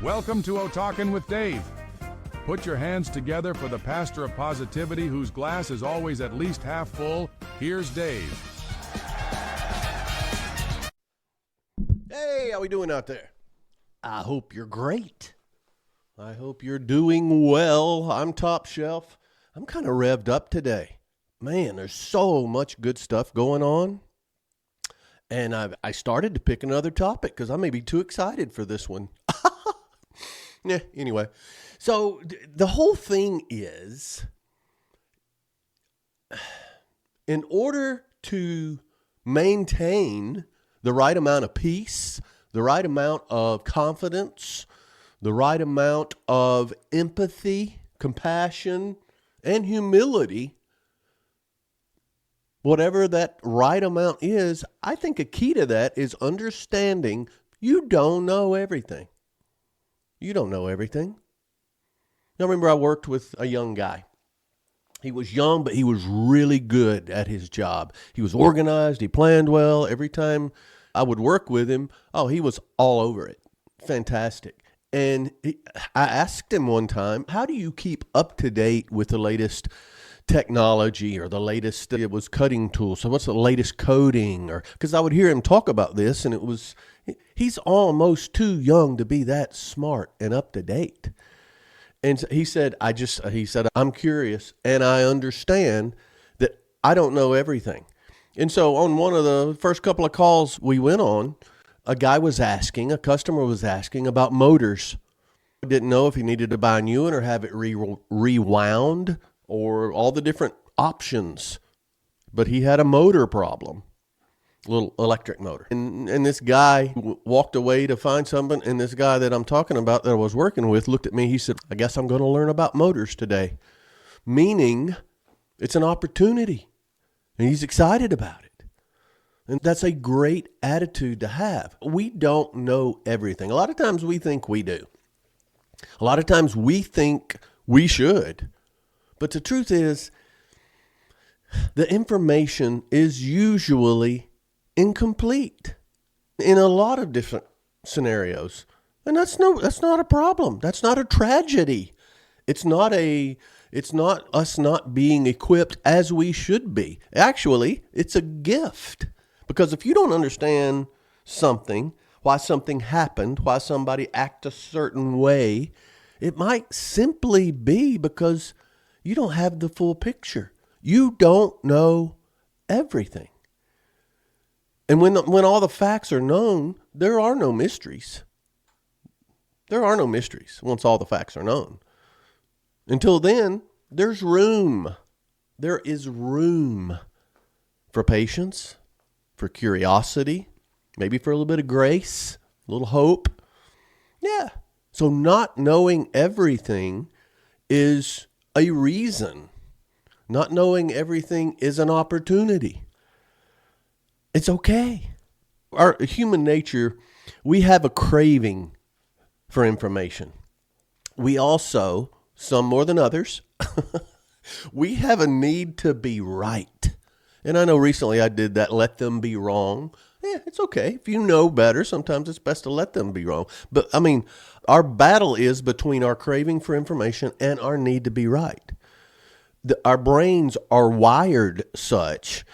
Welcome to O-Talkin' with Dave. Put your hands together for the pastor of positivity whose glass is always at least half full. Here's Dave. Hey, how we doing out there? I hope you're great. I hope you're doing well. I'm top shelf. I'm kind of revved up today. Man, there's so much good stuff going on. And I started to pick another topic because I may be too excited for this one. Yeah, anyway. So the whole thing is, in order to maintain the right amount of peace, the right amount of confidence, the right amount of empathy, compassion, and humility, whatever that right amount is, I think a key to that is understanding you don't know everything. You don't know everything. I remember I worked with a young guy. He was young, but he was really good at his job. He was organized. He planned well. Every time I would work with him, he was all over it. Fantastic. And I asked him one time, how do you keep up to date with the latest technology or the latest, it was cutting tools. So what's the latest coding? Or because I would hear him talk about this, and he's almost too young to be that smart and up to date. And he said, I'm curious and I understand that I don't know everything. And so on one of the first couple of calls we went on, a customer was asking about motors. I didn't know if he needed to buy a new one or have it rewound or all the different options. But he had a motor problem, a little electric motor. And this guy walked away to find something, and this guy that I'm talking about that I was working with looked at me. He said, I guess I'm going to learn about motors today. Meaning it's an opportunity, and he's excited about it. And that's a great attitude to have. We don't know everything. A lot of times we think we do. A lot of times we think we should. But the truth is, the information is usually incomplete in a lot of different scenarios. And that's not a problem. That's not a tragedy. It's not us not being equipped as we should be. Actually, it's a gift. Because if you don't understand something, why something happened, why somebody acted a certain way, it might simply be because you don't have the full picture. You don't know everything. And when all the facts are known, there are no mysteries. There are no mysteries once all the facts are known. Until then, there's room. There is room for patience, for curiosity, maybe for a little bit of grace, a little hope. Yeah. So not knowing everything is a reason. Not knowing everything is an opportunity. It's okay. Our human nature, we have a craving for information. We also, some more than others, we have a need to be right. And I know recently I did that, let them be wrong. Yeah, it's okay. If you know better, sometimes it's best to let them be wrong. But I mean, our battle is between our craving for information and our need to be right. Our brains are wired such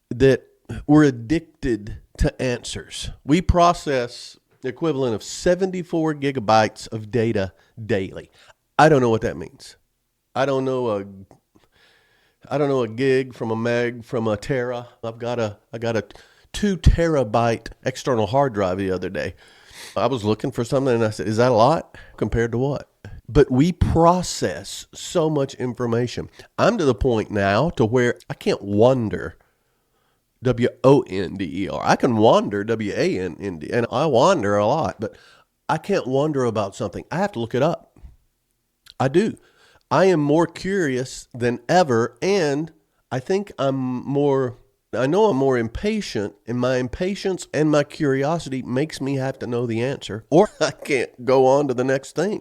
that we're addicted to answers. We process the equivalent of 74 gigabytes of data daily. I don't know what that means. I don't know a gig from a meg from a tera. I got a 2 terabyte external hard drive the other day. I was looking for something and I said, is that a lot compared to what? But we process so much information. I'm to the point now to where I can't wonder, W-O-N-D-E-R. I can wander, W-A-N-N-D, and I wander a lot, but I can't wonder about something. I have to look it up. I do. I am more curious than ever, and I think I'm more impatient, and my impatience and my curiosity makes me have to know the answer, or I can't go on to the next thing.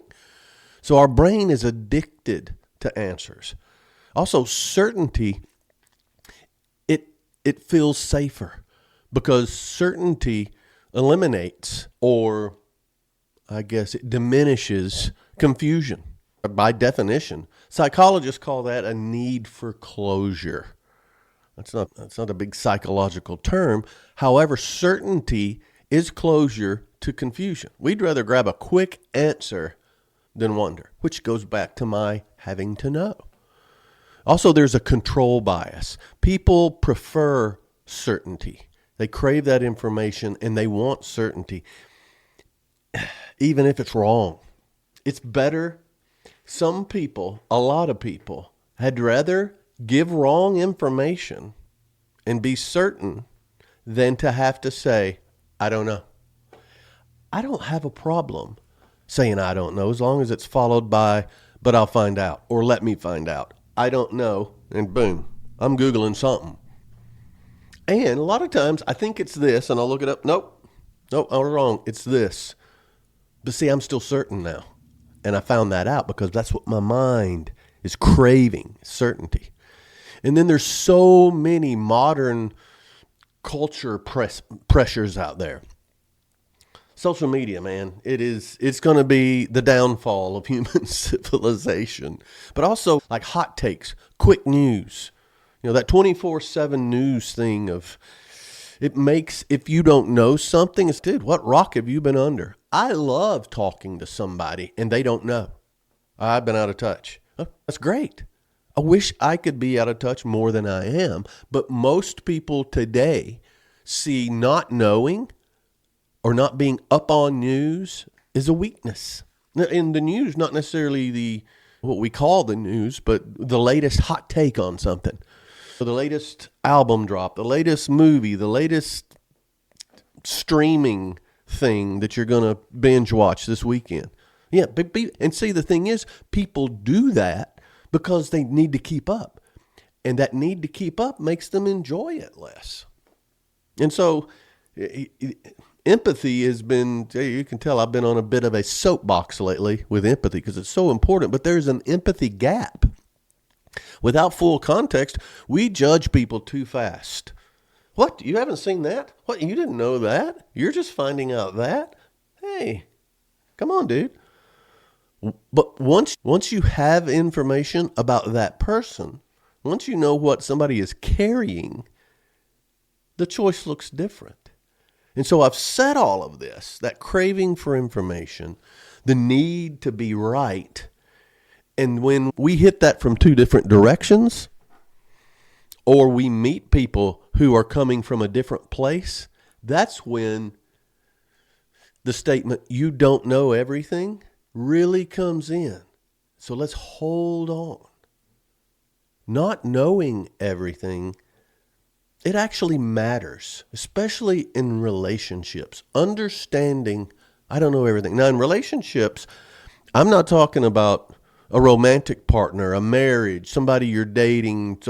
So our brain is addicted to answers. Also, certainty, it feels safer because certainty eliminates or I guess it diminishes confusion. By definition, psychologists call that a need for closure. That's not a big psychological term. However, certainty is closure to confusion. We'd rather grab a quick answer than wonder, which goes back to my having to know. Also, there's a control bias. People prefer certainty. They crave that information and they want certainty, even if it's wrong. It's better. Some people, a lot of people, had rather give wrong information and be certain than to have to say, I don't know. I don't have a problem saying I don't know as long as it's followed by, but I'll find out, or let me find out. I don't know, and boom, I'm Googling something. And a lot of times I think it's this, and I'll look it up. Nope, I was wrong. It's this. But see, I'm still certain now. And I found that out because that's what my mind is craving, certainty. And then there's so many modern culture pressures out there. Social media, man, it's going to be the downfall of human civilization. But also like hot takes, quick news. That 24/7 news thing it makes, if you don't know something, it's, dude, what rock have you been under? I love talking to somebody and they don't know. I've been out of touch. Oh, that's great. I wish I could be out of touch more than I am. But most people today see not knowing or not being up on news is a weakness. In the news, not necessarily what we call the news, but the latest hot take on something. So the latest album drop, the latest movie, the latest streaming thing that you're going to binge watch this weekend. Yeah, and see, the thing is, people do that because they need to keep up. And that need to keep up makes them enjoy it less. And so empathy has been, you can tell I've been on a bit of a soapbox lately with empathy because it's so important, but there's an empathy gap. Without full context, we judge people too fast. What? You haven't seen that? What? You didn't know that? You're just finding out that? Hey, come on, dude. But once you have information about that person, once you know what somebody is carrying, the choice looks different. And so I've said all of this, that craving for information, the need to be right. And when we hit that from two different directions, or we meet people who are coming from a different place, that's when the statement, you don't know everything, really comes in. So let's hold on. Not knowing everything, it actually matters, especially in relationships. Understanding, I don't know everything. Now, in relationships, I'm not talking about a romantic partner, a marriage, somebody you're dating.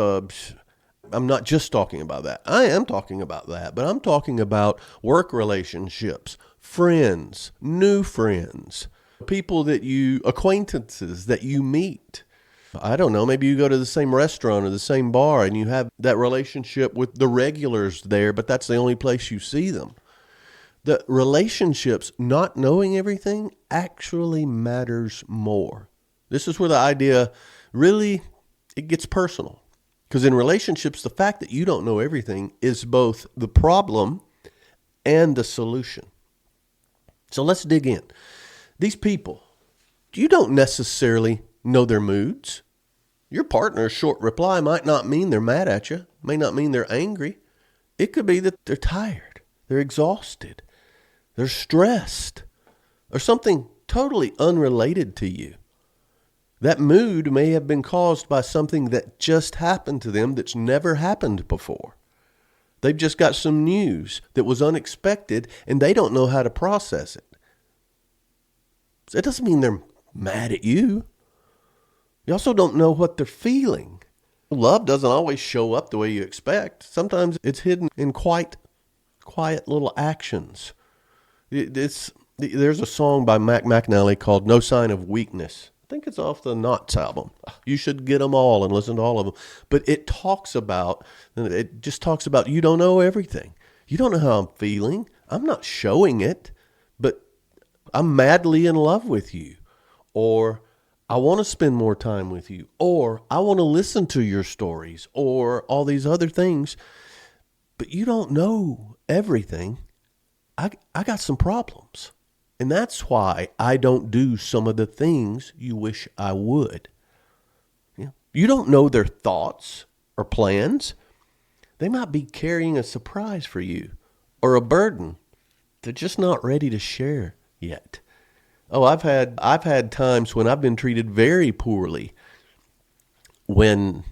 I'm not just talking about that. I am talking about that, but I'm talking about work relationships, friends, new friends, acquaintances that you meet. I don't know, maybe you go to the same restaurant or the same bar and you have that relationship with the regulars there, but that's the only place you see them. The relationships, not knowing everything, actually matters more. This is where the idea really, it gets personal. Because in relationships, the fact that you don't know everything is both the problem and the solution. So let's dig in. These people, you don't necessarily know their moods. Your partner's short reply might not mean they're mad at you, may not mean they're angry. It could be that they're tired, they're exhausted, they're stressed, or something totally unrelated to you. That mood may have been caused by something that just happened to them that's never happened before. They've just got some news that was unexpected and they don't know how to process it. It doesn't mean they're mad at you. You also don't know what they're feeling. Love doesn't always show up the way you expect. Sometimes it's hidden in quite quiet little actions. There's a song by Mac McNally called No Sign of Weakness. I think it's off the Knots album. You should get them all and listen to all of them. But it just talks about you don't know everything. You don't know how I'm feeling. I'm not showing it. But I'm madly in love with you, or I want to spend more time with you, or I want to listen to your stories, or all these other things. But you don't know everything. I got some problems. And that's why I don't do some of the things you wish I would. Yeah. You don't know their thoughts or plans. They might be carrying a surprise for you or a burden they're just not ready to share yet. Oh, I've had times when I've been treated very poorly when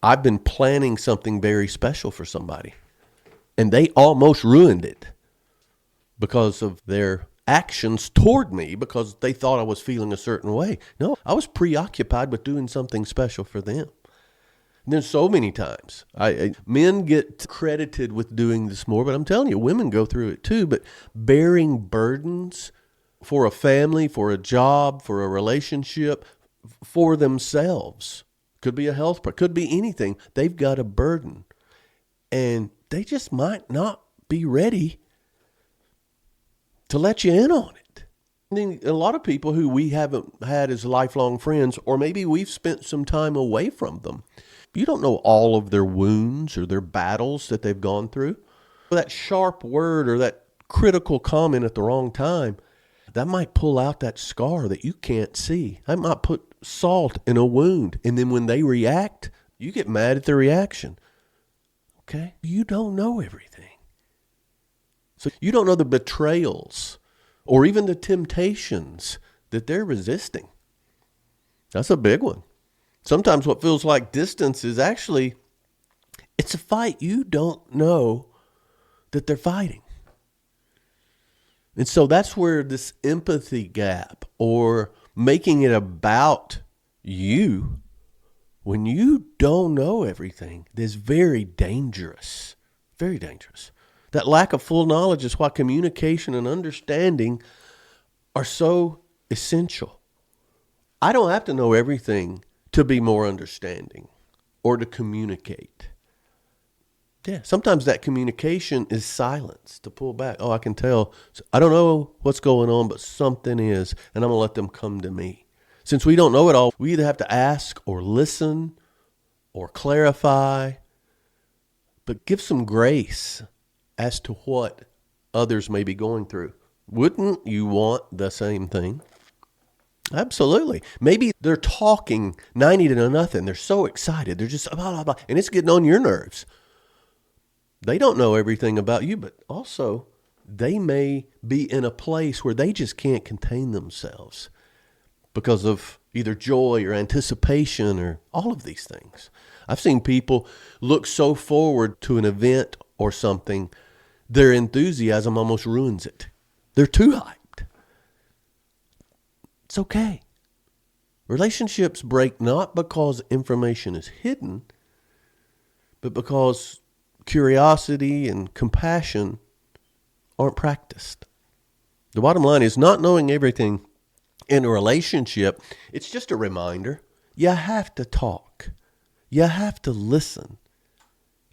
I've been planning something very special for somebody and they almost ruined it because of their actions toward me because they thought I was feeling a certain way. No, I was preoccupied with doing something special for them. And there's so many times. Men get credited with doing this more, but I'm telling you, women go through it too. But bearing burdens for a family, for a job, for a relationship, for themselves. Could be a health problem, could be anything. They've got a burden. And they just might not be ready to let you in on it. I mean, a lot of people who we haven't had as lifelong friends, or maybe we've spent some time away from them, you don't know all of their wounds or their battles that they've gone through. That sharp word or that critical comment at the wrong time, that might pull out that scar that you can't see. That might put salt in a wound. And then when they react, you get mad at the reaction. Okay? You don't know everything. So you don't know the betrayals or even the temptations that they're resisting. That's a big one. Sometimes what feels like distance is actually, it's a fight you don't know that they're fighting. And so that's where this empathy gap or making it about you when you don't know everything is very dangerous. Very dangerous. That lack of full knowledge is why communication and understanding are so essential. I don't have to know everything to be more understanding or to communicate. Yeah, sometimes that communication is silence, to pull back. Oh, I can tell. I don't know what's going on, but something is, and I'm going to let them come to me. Since we don't know it all, we either have to ask or listen or clarify, but give some grace as to what others may be going through. Wouldn't you want the same thing? Absolutely. Maybe they're talking 90 to nothing. They're so excited. They're just blah, blah, blah. And it's getting on your nerves. They don't know everything about you, but also they may be in a place where they just can't contain themselves because of either joy or anticipation or all of these things. I've seen people look so forward to an event or something, their enthusiasm almost ruins it. They're too hyped. It's okay. Relationships break not because information is hidden, but because curiosity and compassion aren't practiced. The bottom line is not knowing everything in a relationship. It's just a reminder. You have to talk. You have to listen.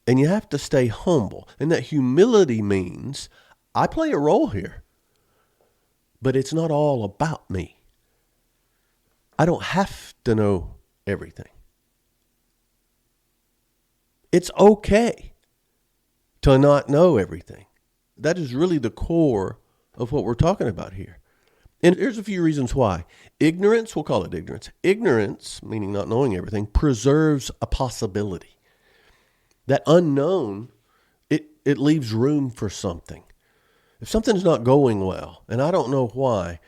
And you have to stay humble. And that humility means I play a role here, but it's not all about me. I don't have to know everything. It's okay to not know everything. That is really the core of what we're talking about here. And here's a few reasons why. Ignorance, we'll call it ignorance. Ignorance, meaning not knowing everything, preserves a possibility. That unknown, it leaves room for something. If something's not going well, and I don't know why,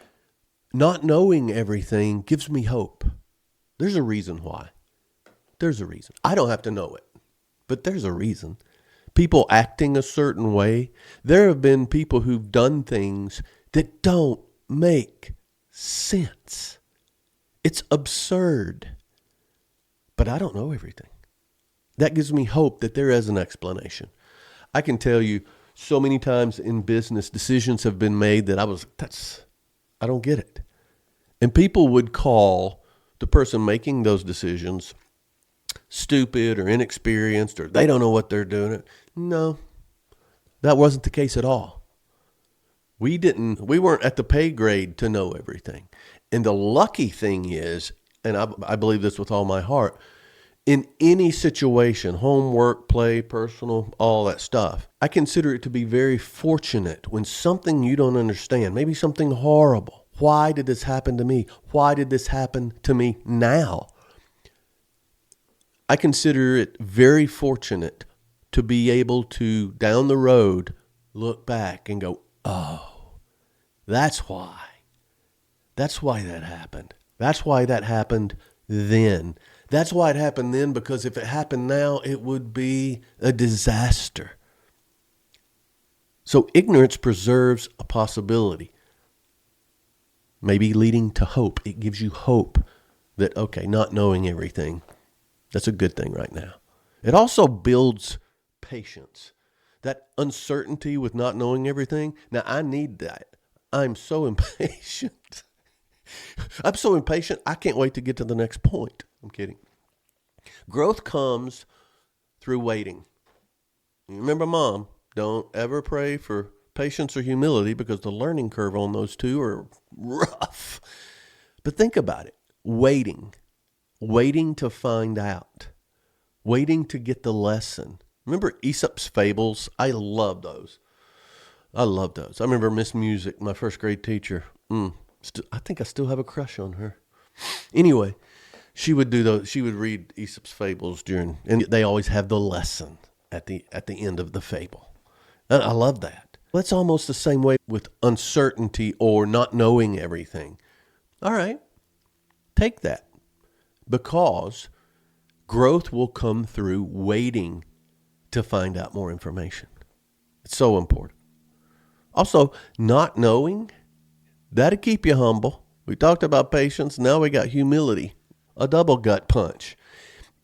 not knowing everything gives me hope. There's a reason why. There's a reason. I don't have to know it, but there's a reason. People acting a certain way. There have been people who've done things that don't make sense. It's absurd. But I don't know everything. That gives me hope that there is an explanation. I can tell you so many times in business, decisions have been made that I don't get it. And people would call the person making those decisions stupid or inexperienced or they don't know what they're doing. No, that wasn't the case at all. We weren't at the pay grade to know everything. And the lucky thing is, and I believe this with all my heart, in any situation, homework, play, personal, all that stuff, I consider it to be very fortunate when something you don't understand, maybe something horrible. Why did this happen to me? Why did this happen to me now? I consider it very fortunate to be able to, down the road, look back and go, oh, that's why. That's why that happened. That's why that happened then. That's why it happened then, because if it happened now, it would be a disaster. So ignorance preserves a possibility, maybe leading to hope. It gives you hope that, okay, not knowing everything, that's a good thing right now. It also builds patience. That uncertainty with not knowing everything, now I need that. I'm so impatient. I'm so impatient, I can't wait to get to the next point. I'm kidding. Growth comes through waiting. You remember, Mom, don't ever pray for patience or humility because the learning curve on those two are rough. But think about it. Waiting to find out, waiting to get the lesson. Remember Aesop's fables? I love those. I remember Miss Music, my first grade teacher. I think I still have a crush on her. Anyway, she would do those. She would read Aesop's fables and they always have the lesson at the end of the fable. And I love that. That's almost the same way with uncertainty or not knowing everything. All right, take that, because growth will come through waiting to find out more information. It's so important. Also, not knowing, that'll keep you humble. We talked about patience. Now we got humility, a double gut punch.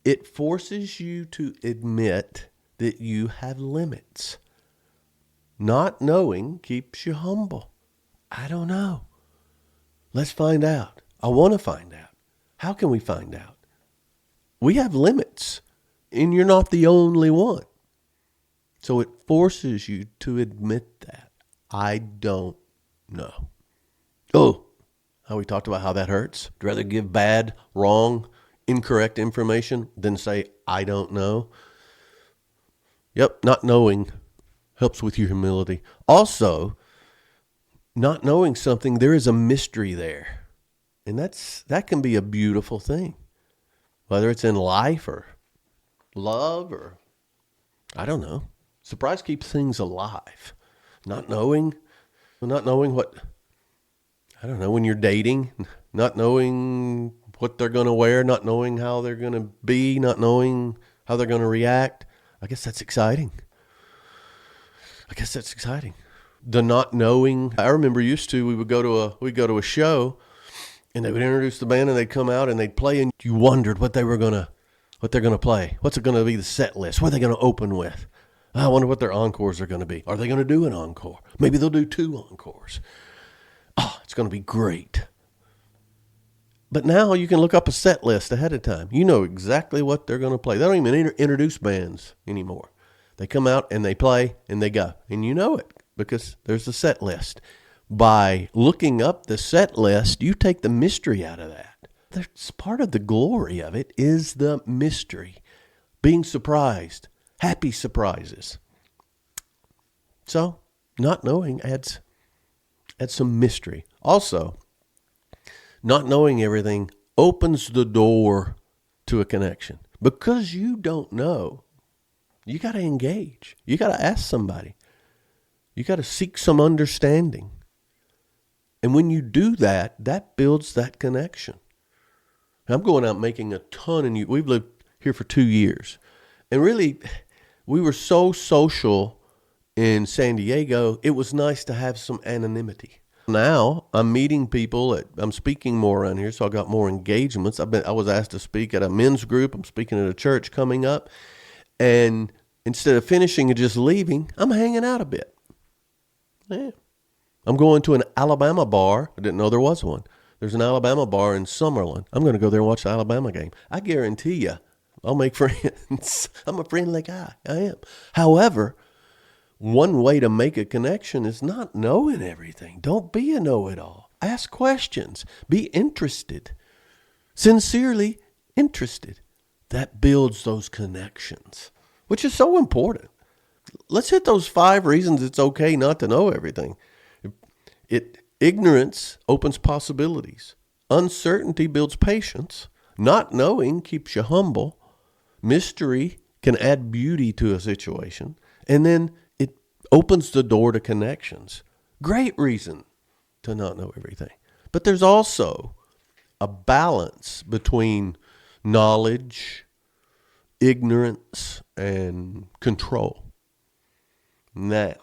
It forces you to admit that you have limits. Not knowing keeps you humble. I don't know. Let's find out. I want to find out. How can we find out? We have limits, and you're not the only one. So it forces you to admit that. I don't know. Oh, how we talked about how that hurts. I'd rather give bad, wrong, incorrect information than say, I don't know. Yep, not knowing helps with your humility. Also, not knowing something, there is a mystery there. And that can be a beautiful thing. Whether it's in life or love or, I don't know. Surprise keeps things alive. Not knowing what, I don't know, when you're dating, not knowing what they're going to wear, not knowing how they're going to be, not knowing how they're going to react. I guess that's exciting. The not knowing, I remember used to, we'd go to a show and they would introduce the band and they'd come out and they'd play and you wondered what they're going to play. What's it going to be the set list? What are they going to open with? I wonder what their encores are going to be. Are they going to do an encore? Maybe they'll do 2 encores. Oh, it's going to be great. But now you can look up a set list ahead of time. You know exactly what they're going to play. They don't even introduce bands anymore. They come out and they play and they go. And you know it because there's a set list. By looking up the set list, you take the mystery out of that. That's part of the glory of it is the mystery. Being surprised. Happy surprises. So, not knowing adds some mystery. Also, not knowing everything opens the door to a connection. Because you don't know, you got to engage. You got to ask somebody. You got to seek some understanding. And when you do that, that builds that connection. I'm going out making a ton of we've lived here for 2 years. And really, we were so social in San Diego, it was nice to have some anonymity. Now, I'm meeting people, I'm speaking more around here, so I got more engagements. I was asked to speak at a men's group. I'm speaking at a church coming up. And instead of finishing and just leaving, I'm hanging out a bit. Yeah. I'm going to an Alabama bar. I didn't know there was one. There's an Alabama bar in Summerlin. I'm going to go there and watch the Alabama game. I guarantee you, I'll make friends. I'm a friendly guy. I am. However, One way to make a connection is not knowing everything. Don't be a know-it-all. Ask questions. Be interested. Sincerely interested. That builds those connections, which is so important. Let's hit those 5 reasons it's okay not to know everything. Ignorance opens possibilities. Uncertainty builds patience. Not knowing keeps you humble. Mystery can add beauty to a situation. And then it opens the door to connections. Great reason to not know everything. But there's also a balance between knowledge, ignorance, and control. Now,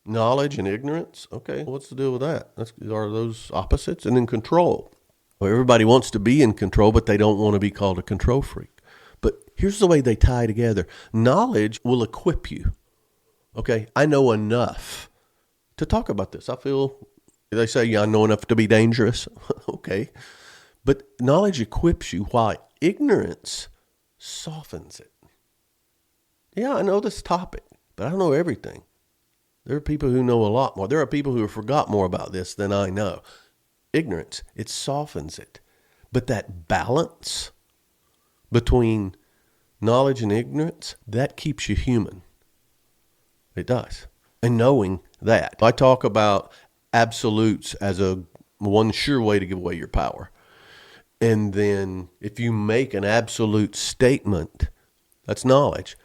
knowledge and ignorance, okay, what's the deal with that? Are those opposites? And then control. Well, everybody wants to be in control, but they don't want to be called a control freak. But here's the way they tie together. Knowledge will equip you. Okay, I know enough to talk about this. I feel, they say, yeah, I know enough to be dangerous. Okay. But knowledge equips you, while ignorance softens it. Yeah, I know this topic, but I don't know everything. There are people who know a lot more. There are people who have forgot more about this than I know. Ignorance, it softens it. But that balance between knowledge and ignorance, that keeps you human. It does. And knowing that. I talk about absolutes as one sure way to give away your power. And then if you make an absolute statement, that's knowledge.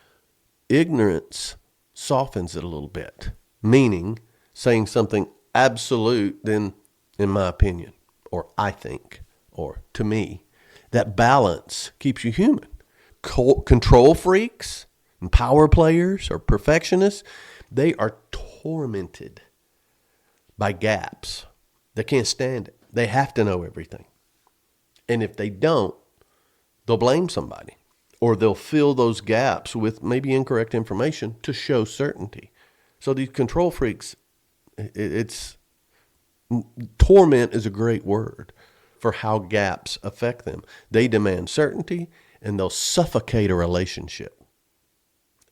Ignorance softens it a little bit. Meaning saying something absolute, then in my opinion, or I think, or to me, that balance keeps you human. Control freaks and power players or perfectionists, they are tormented by gaps. They can't stand it. They have to know everything. And if they don't, they'll blame somebody, or they'll fill those gaps with maybe incorrect information to show certainty. So these control freaks, torment is a great word for how gaps affect them. They demand certainty, and they'll suffocate a relationship.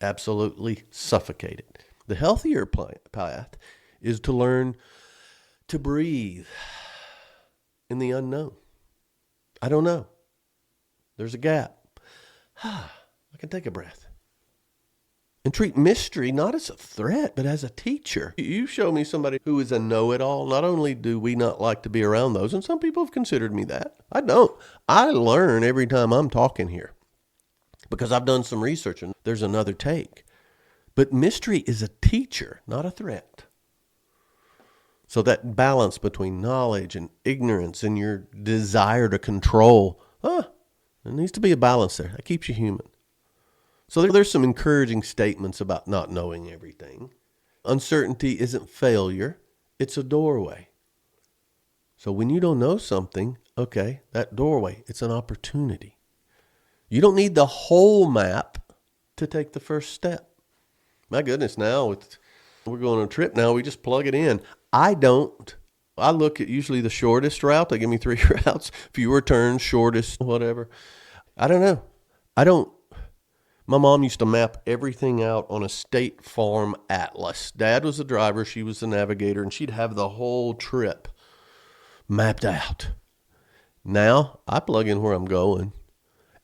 Absolutely suffocate it. The healthier path is to learn to breathe in the unknown. I don't know. There's a gap. I can take a breath. And treat mystery not as a threat, but as a teacher. You show me somebody who is a know-it-all. Not only do we not like to be around those, and some people have considered me that. I don't. I learn every time I'm talking here because I've done some research and there's another take. But mystery is a teacher, not a threat. So that balance between knowledge and ignorance and your desire to control, there needs to be a balance there. That keeps you human. So there's some encouraging statements about not knowing everything. Uncertainty isn't failure. It's a doorway. So when you don't know something, okay, that doorway, it's an opportunity. You don't need the whole map to take the first step. My goodness, now we're going on a trip now. We just plug it in. I don't. I look at usually the shortest route. They give me 3 routes, fewer turns, shortest, whatever. I don't know. My mom used to map everything out on a State Farm atlas. Dad was the driver, she was the navigator, and she'd have the whole trip mapped out. Now I plug in where I'm going,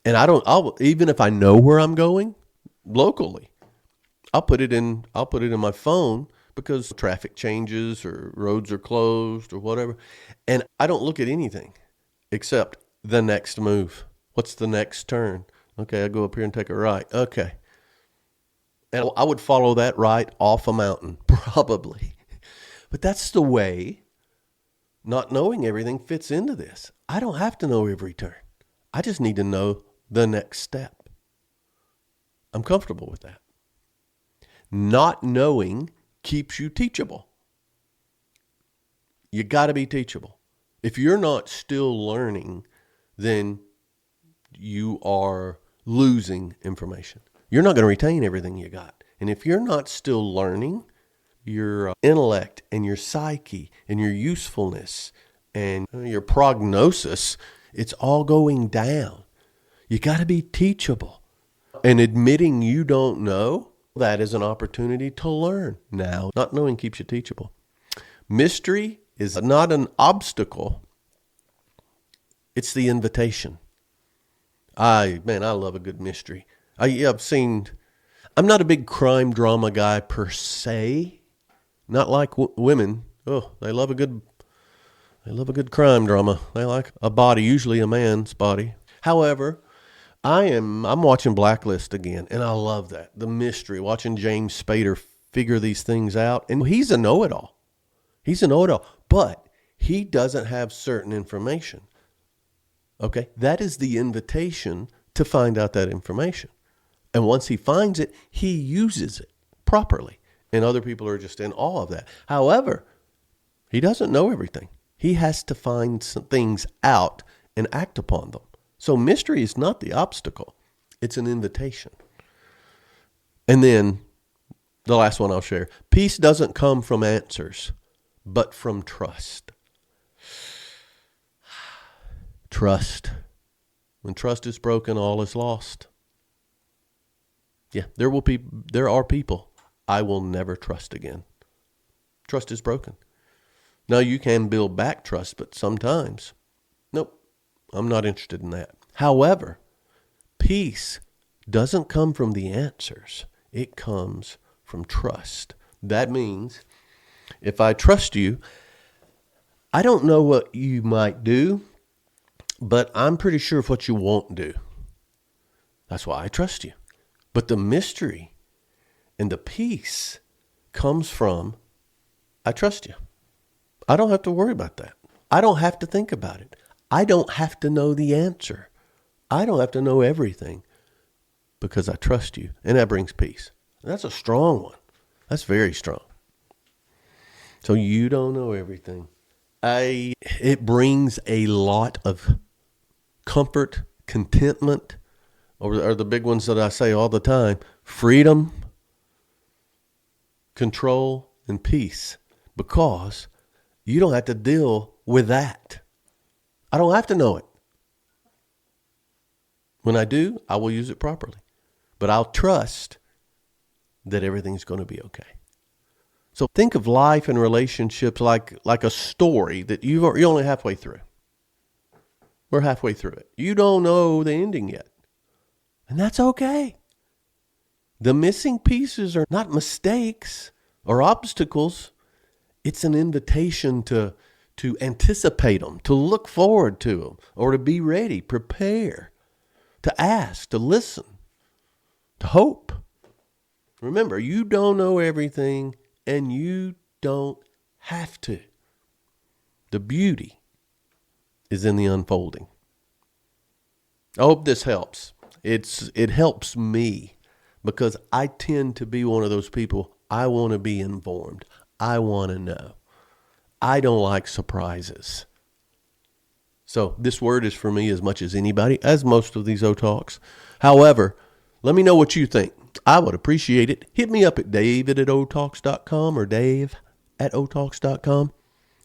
and even if I know where I'm going locally, I'll put it in my phone because traffic changes or roads are closed or whatever, and I don't look at anything except the next move. What's the next turn? Okay, I go up here and take a right. Okay. And I would follow that right off a mountain, probably. But that's the way not knowing everything fits into this. I don't have to know every turn. I just need to know the next step. I'm comfortable with that. Not knowing keeps you teachable. You got to be teachable. If you're not still learning, then you are losing information. You're not going to retain everything you got. And if you're not still learning, your intellect and your psyche and your usefulness and your prognosis, it's all going down. You got to be teachable. And admitting you don't know, That is an opportunity to learn. Now, not knowing keeps you teachable. Mystery is not an obstacle. It's the invitation. I love a good mystery. I'm not a big crime drama guy per se. Not like women. Oh, they love a good crime drama. They like a body, usually a man's body. However, I'm watching Blacklist again, and I love that. The mystery, watching James Spader figure these things out. And he's a know-it-all. But he doesn't have certain information. Okay? That is the invitation to find out that information. And once he finds it, he uses it properly. And other people are just in awe of that. However, he doesn't know everything. He has to find some things out and act upon them. So mystery is not the obstacle. It's an invitation. And then the last one I'll share. Peace doesn't come from answers, but from trust. Trust. When trust is broken, all is lost. Yeah, there are people I will never trust again. Trust is broken. Now you can build back trust, but sometimes, nope, I'm not interested in that. However, peace doesn't come from the answers. It comes from trust. That means if I trust you, I don't know what you might do, but I'm pretty sure of what you won't do. That's why I trust you. But the mystery and the peace comes from, I trust you. I don't have to worry about that. I don't have to think about it. I don't have to know the answer. I don't have to know everything because I trust you. And that brings peace. And that's a strong one. That's very strong. So you don't know everything. It brings a lot of comfort, contentment, or the big ones that I say all the time, freedom, control, and peace, because you don't have to deal with that. I don't have to know it. When I do, I will use it properly. But I'll trust that everything's going to be okay. So think of life and relationships like a story that you're only halfway through. We're halfway through it. You don't know the ending yet. And that's okay. The missing pieces are not mistakes or obstacles. It's an invitation to anticipate them, to look forward to them, or to be ready, prepare, to ask, to listen, to hope. Remember, you don't know everything, and you don't have to. The beauty is in the unfolding. I hope this helps. It helps me because I tend to be one of those people. I want to be informed. I want to know. I don't like surprises. So this word is for me as much as anybody, as most of these O-Talks. However, let me know what you think. I would appreciate it. Hit me up at david@otalks.com or dave@otalks.com.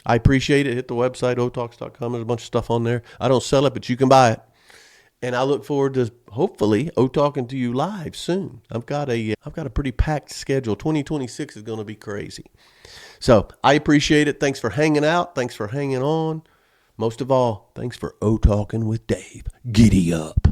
I appreciate it. Hit the website, otalks.com. There's a bunch of stuff on there. I don't sell it, but you can buy it. And I look forward to hopefully talking to you live soon. I've got a pretty packed schedule. 2026 is going to be crazy. So I appreciate it. Thanks for hanging out. Thanks for hanging on. Most of all, thanks for O-Talking with Dave. Giddy up.